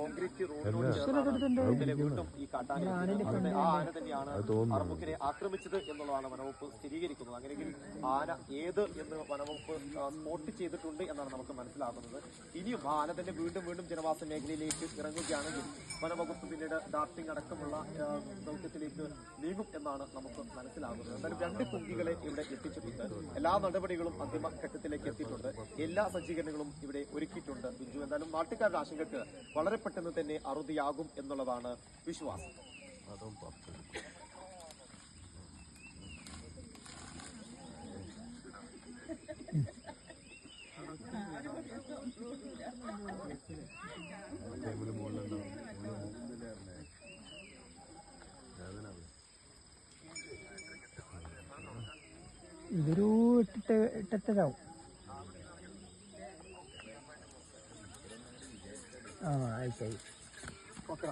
Concrete റോഡിനോട് ചേർന്നാണ് വീണ്ടും ഈ കാട്ടാന ആ ആന തന്നെയാണ് അറുമുക്കിനെ ആക്രമിച്ചത് എന്നുള്ളതാണ് വനവകുപ്പ് സ്ഥിരീകരിക്കുന്നത്. അങ്ങനെയെങ്കിൽ ആന ഏത് എന്ന് വനവകുപ്പ് സ്പോട്ട് ചെയ്തിട്ടുണ്ട് എന്നാണ് നമുക്ക് മനസ്സിലാകുന്നത്. ഇനിയും ആ ആന തന്നെ വീണ്ടും വീണ്ടും ജനവാസ മേഖലയിലേക്ക് ഇറങ്ങുകയാണെങ്കിൽ വനവകുപ്പ് പിന്നീട് ഡാർട്ടിംഗ് അടക്കമുള്ള ദൗത്യത്തിലേക്ക് നീങ്ങും എന്നാണ് നമുക്ക് മനസ്സിലാകുന്നത്. എന്തായാലും 2 കുങ്കികളെ ഇവിടെ എത്തിച്ചിട്ടുണ്ട്. എല്ലാ നടപടികളും അന്തിമഘട്ടത്തിലേക്ക് എത്തിയിട്ടുണ്ട്. എല്ലാ സജ്ജീകരണങ്ങളും ഇവിടെ ഒരുക്കിയിട്ടുണ്ട്. ബിജു, എന്തായാലും നാട്ടുകാരുടെ ആശങ്കയ്ക്ക് വളരെ പെട്ടെന്ന് തന്നെ അറുതിയാകും എന്നുള്ളതാണ് വിശ്വാസം. ഇതൊരു 8-8:30 ആ ആയിക്കോട്ടെ.